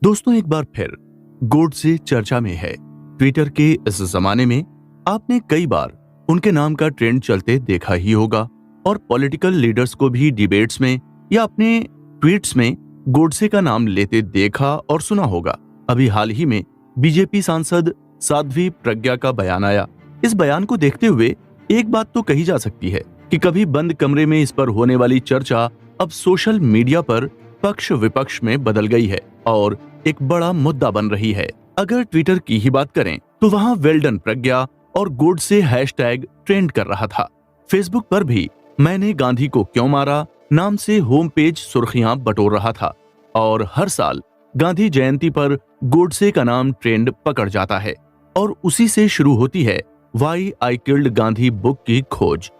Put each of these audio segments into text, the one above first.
दोस्तों, एक बार फिर गोडसे चर्चा में है। ट्विटर के इस जमाने में आपने कई बार उनके नाम का ट्रेंड चलते देखा ही होगा और पॉलिटिकल लीडर्स को भी डिबेट्स में या अपने ट्वीट्स में गोडसे का नाम लेते देखा और सुना होगा। अभी हाल ही में बीजेपी सांसद साध्वी प्रज्ञा का बयान आया। इस बयान को देखते हुए एक बात तो कही जा सकती है कि कभी बंद कमरे में इस पर होने वाली चर्चा अब सोशल मीडिया पर पक्ष विपक्ष में बदल गई है और एक बड़ा मुद्दा बन रही है। अगर ट्विटर की ही बात करें तो वहां वेल डन प्रज्ञा और गोडसे हैशटैग ट्रेंड कर रहा था। फेसबुक पर भी मैंने गांधी को क्यों मारा नाम से होम पेज सुर्खियां बटोर रहा था और हर साल गांधी जयंती पर गोडसे का नाम ट्रेंड पकड़ जाता है और उसी से शुरू होती है why I killed Gandhi book की खोज।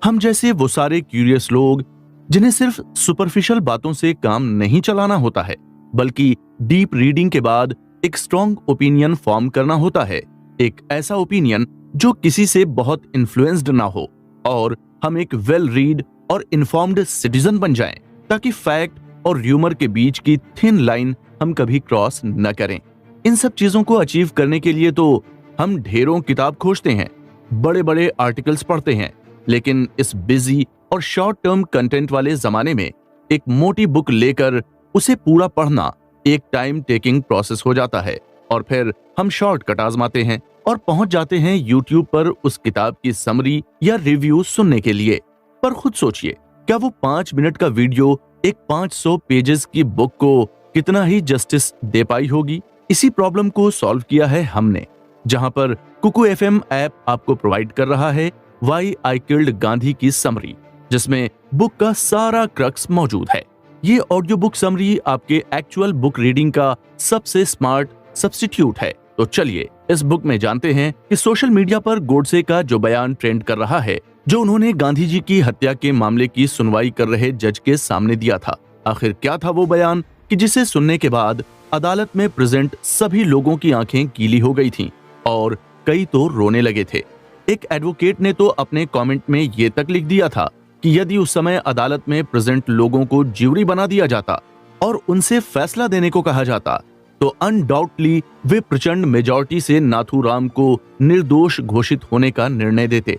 हम जैसे वो सारे क्यूरियस लोग जिन्हें सिर्फ सुपरफिशियल बातों से काम नहीं चलाना होता है बल्कि डीप रीडिंग के बाद एक स्ट्रॉन्ग ओपिनियन फॉर्म करना होता है, एक ऐसा ओपिनियन जो किसी से बहुत इन्फ्लुएंस्ड ना हो और हम एक वेल रीड और इन्फॉर्म्ड सिटीजन बन जाएं ताकि फैक्ट और र्यूमर के बीच की थिन लाइन हम कभी क्रॉस न करें। इन सब चीजों को अचीव करने के लिए तो हम ढेरों किताब खोजते हैं, बड़े बड़े आर्टिकल्स पढ़ते हैं, लेकिन इस बिजी और शॉर्ट टर्म कंटेंट वाले जमाने में एक मोटी बुक लेकर उसे पूरा पढ़ना एक टाइम टेकिंग प्रोसेस हो जाता है और फिर हम शॉर्टकट आजमाते हैं और पहुंच जाते हैं यूट्यूब पर उस किताब की समरी या रिव्यू सुनने के लिए। पर खुद सोचिए, क्या वो 5 मिनट का वीडियो एक 500 पेजेस की बुक को कितना ही जस्टिस दे पाई होगी? इसी प्रॉब्लम को सॉल्व किया है हमने, जहां पर कुकू एफएम ऐप आपको प्रोवाइड कर रहा है वाई आई किल्ड गांधी की समरी, जिसमें बुक का सारा क्रक्स मौजूद है। ये ऑडियो बुक समरी आपके एक्चुअल बुक रीडिंग का सबसे स्मार्ट सब्स्टिट्यूट है। तो चलिए इस बुक में जानते हैं कि सोशल मीडिया पर गोडसे का जो बयान ट्रेंड कर रहा है, जो उन्होंने गांधी जी की हत्या के मामले की सुनवाई कर रहे जज के सामने दिया था, आखिर क्या था वो बयान कि जिसे सुनने के बाद अदालत में प्रेजेंट सभी लोगों की आंखें गीली हो गई थीं और कई तो रोने लगे थे। एक एडवोकेट ने तो अपने कमेंट में ये तक लिख दिया था कि यदि उस समय अदालत में प्रेजेंट लोगों को ज्यूरी बना दिया जाता और उनसे फैसला देने को कहा जाता तो अनडाउटली वे प्रचंड मेजॉरिटी से नाथूराम को निर्दोष घोषित होने का निर्णय देते।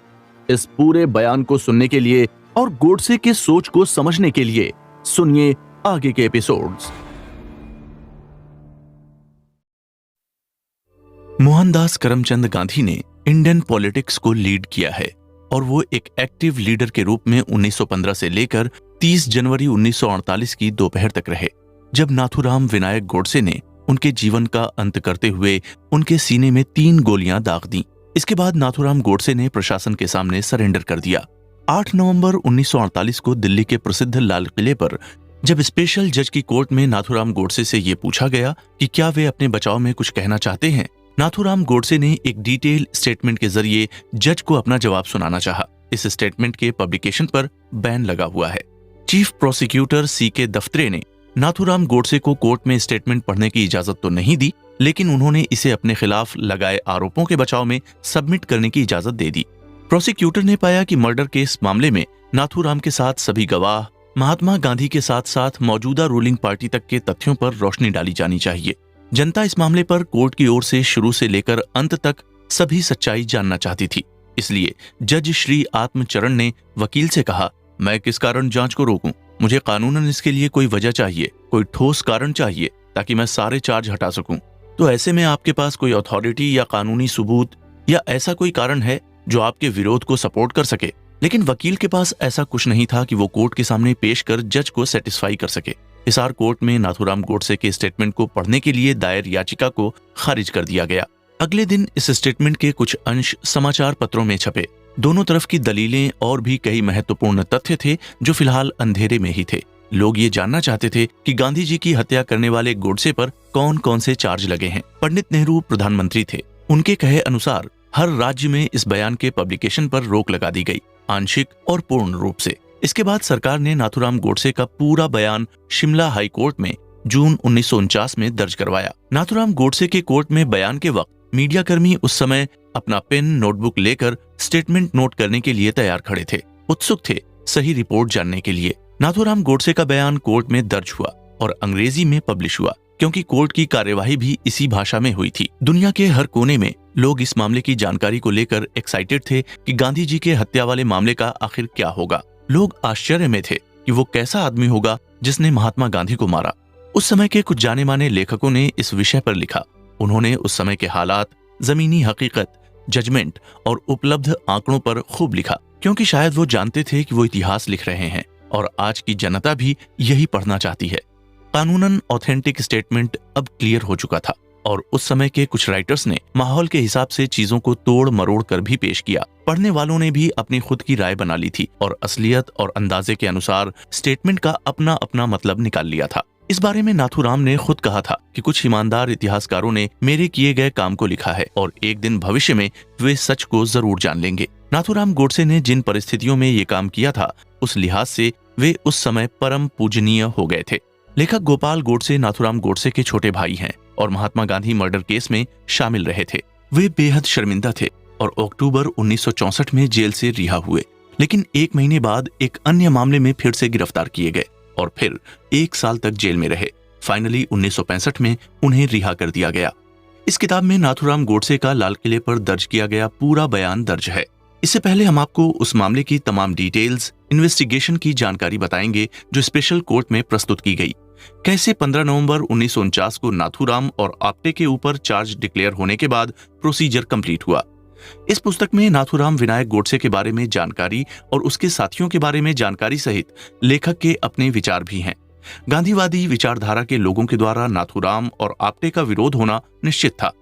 इस पूरे बयान को सुनने के लिए और गोडसे के सोच को समझने के लिए सुनिए आगे के एपिसोड्स। मोहनदास करमचंद गांधी ने इंडियन पॉलिटिक्स को लीड किया है और वो एक एक्टिव लीडर के रूप में 1915 से लेकर 30 जनवरी 1948 की दोपहर तक रहे, जब नाथूराम विनायक गोडसे ने उनके जीवन का अंत करते हुए उनके सीने में 3 गोलियां दाग दी। इसके बाद नाथूराम गोडसे ने प्रशासन के सामने सरेंडर कर दिया। 8 नवंबर 1948 को दिल्ली के प्रसिद्ध लाल किले पर जब स्पेशल जज की कोर्ट में नाथूराम गोडसे से ये पूछा गया कि क्या वे अपने बचाव में कुछ कहना चाहते हैं, नाथूराम गोडसे ने एक डिटेल स्टेटमेंट के जरिए जज को अपना जवाब सुनाना चाहा। इस स्टेटमेंट के पब्लिकेशन पर बैन लगा हुआ है। चीफ प्रोसिक्यूटर सीके दफ्तरे ने नाथूराम गोडसे को कोर्ट में स्टेटमेंट पढ़ने की इजाजत तो नहीं दी, लेकिन उन्होंने इसे अपने खिलाफ लगाए आरोपों के बचाव में सबमिट करने की इजाजत दे दी। प्रोसिक्यूटर ने पाया कि मर्डर के इस मामले में नाथूराम के साथ सभी गवाह, महात्मा गांधी के साथ साथ मौजूदा रूलिंग पार्टी तक के तथ्यों पर रोशनी डाली जानी चाहिए। जनता इस मामले पर कोर्ट की ओर से शुरू से लेकर अंत तक सभी सच्चाई जानना चाहती थी। इसलिए जज श्री आत्मचरण ने वकील से कहा, मैं किस कारण जांच को रोकूं? मुझे कानूनन इसके लिए कोई वजह चाहिए, कोई ठोस कारण चाहिए ताकि मैं सारे चार्ज हटा सकूं। तो ऐसे में आपके पास कोई अथॉरिटी या कानूनी सबूत या ऐसा कोई कारण है जो आपके विरोध को सपोर्ट कर सके? लेकिन वकील के पास ऐसा कुछ नहीं था कि वो कोर्ट के सामने पेश कर जज को सेटिस्फाई कर सके। हिसार कोर्ट में नाथूराम गोडसे के स्टेटमेंट को पढ़ने के लिए दायर याचिका को खारिज कर दिया गया। अगले दिन इस स्टेटमेंट के कुछ अंश समाचार पत्रों में छपे। दोनों तरफ की दलीलें और भी कई महत्वपूर्ण तथ्य थे जो फिलहाल अंधेरे में ही थे। लोग ये जानना चाहते थे कि गांधी जी की हत्या करने वाले गोडसे पर कौन कौन से चार्ज लगे हैं। पंडित नेहरू प्रधानमंत्री थे। उनके कहे अनुसार हर राज्य में इस बयान के पब्लिकेशन पर रोक लगा दी गई, आंशिक और पूर्ण रूप से। इसके बाद सरकार ने नाथूराम गोडसे का पूरा बयान शिमला हाई कोर्ट में जून 1949 में दर्ज करवाया। नाथूराम गोडसे के कोर्ट में बयान के वक्त मीडिया कर्मी उस समय अपना पेन नोटबुक लेकर स्टेटमेंट नोट करने के लिए तैयार खड़े थे, उत्सुक थे सही रिपोर्ट जानने के लिए। नाथूराम गोडसे का बयान कोर्ट में दर्ज हुआ और अंग्रेजी में पब्लिश हुआ। क्योंकि कोर्ट की कार्यवाही भी इसी भाषा में हुई थी। दुनिया के हर कोने में लोग इस मामले की जानकारी को लेकर एक्साइटेड थे कि गांधी जी के हत्या वाले मामले का आखिर क्या होगा। लोग आश्चर्य में थे कि वो कैसा आदमी होगा जिसने महात्मा गांधी को मारा। उस समय के कुछ जाने माने लेखकों ने इस विषय पर लिखा। उन्होंने उस समय के हालात, जमीनी हकीकत, जजमेंट और उपलब्ध आंकड़ों पर खूब लिखा, क्योंकि शायद वो जानते थे कि वो इतिहास लिख रहे हैं और आज की जनता भी यही पढ़ना चाहती है। कानूनन ऑथेंटिक स्टेटमेंट अब क्लियर हो चुका था और उस समय के कुछ राइटर्स ने माहौल के हिसाब से चीजों को तोड़ मरोड़ कर भी पेश किया। पढ़ने वालों ने भी अपनी खुद की राय बना ली थी और असलियत और अंदाजे के अनुसार स्टेटमेंट का अपना अपना मतलब निकाल लिया था। इस बारे में नाथूराम ने खुद कहा था कि कुछ ईमानदार इतिहासकारों ने मेरे किए गए काम को लिखा है और एक दिन भविष्य में वे सच को जरूर जान लेंगे। नाथूराम गोडसे ने जिन परिस्थितियों में ये काम किया था, उस लिहाज से वे उस समय परम पूजनीय हो गए थे। लेखक गोपाल गोडसे नाथूराम गोडसे के छोटे भाई हैं और महात्मा गांधी मर्डर केस में शामिल रहे थे। वे बेहद शर्मिंदा थे और अक्टूबर 1964 में जेल से रिहा हुए, लेकिन एक महीने बाद एक अन्य मामले में फिर से गिरफ्तार किए गए और फिर 1 साल तक जेल में रहे। फाइनली 1965 में उन्हें रिहा कर दिया गया। इस किताब में नाथूराम गोडसे का लाल किले पर दर्ज किया गया पूरा बयान दर्ज है। इससे पहले हम आपको उस मामले की तमाम डिटेल्स, इन्वेस्टिगेशन की जानकारी बताएंगे जो स्पेशल कोर्ट में प्रस्तुत की गई। कैसे 15 नवंबर 1949 को नाथूराम और आप्टे के ऊपर चार्ज डिक्लेयर होने के बाद प्रोसीजर कंप्लीट हुआ। इस पुस्तक में नाथूराम विनायक गोडसे के बारे में जानकारी और उसके साथियों के बारे में जानकारी सहित लेखक के अपने विचार भी हैं। गांधीवादी विचारधारा के लोगों के द्वारा नाथूराम और आप्टे का विरोध होना निश्चित था।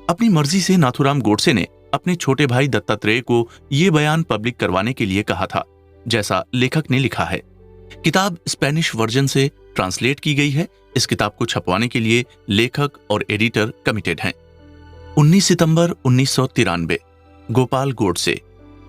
अपनी मर्जी से नाथूराम गोडसे ने अपने छोटे भाई दत्तात्रेय को ये बयान पब्लिक करवाने के लिए कहा था, जैसा लेखक ने लिखा है। किताब स्पेनिश वर्जन से ट्रांसलेट की गई है। इस किताब को छपवाने के लिए लेखक और एडिटर कमिटेड हैं। 19 सितंबर 1993, गोपाल गोडसे,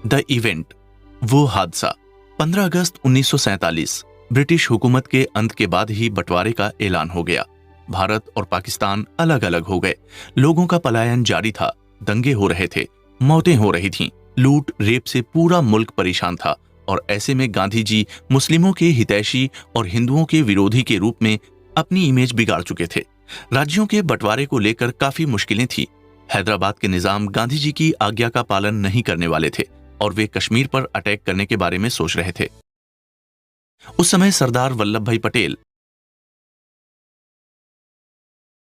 द इवेंट, वो हादसा। 15 अगस्त 1947, ब्रिटिश हुकूमत के अंत के बाद ही बंटवारे का ऐलान हो गया। भारत और पाकिस्तान अलग अलग हो गए। लोगों का पलायन जारी था, दंगे हो रहे थे, मौतें हो रही थीं, लूट रेप से पूरा मुल्क परेशान था और ऐसे में गांधी जी मुस्लिमों के हितैषी और हिंदुओं के विरोधी के रूप में अपनी इमेज बिगाड़ चुके थे। राज्यों के बंटवारे को लेकर काफी मुश्किलें थी। हैदराबाद के निजाम गांधी जी की आज्ञा का पालन नहीं करने वाले थे और वे कश्मीर पर अटैक करने के बारे में सोच रहे थे। उस समय सरदार वल्लभ भाई पटेल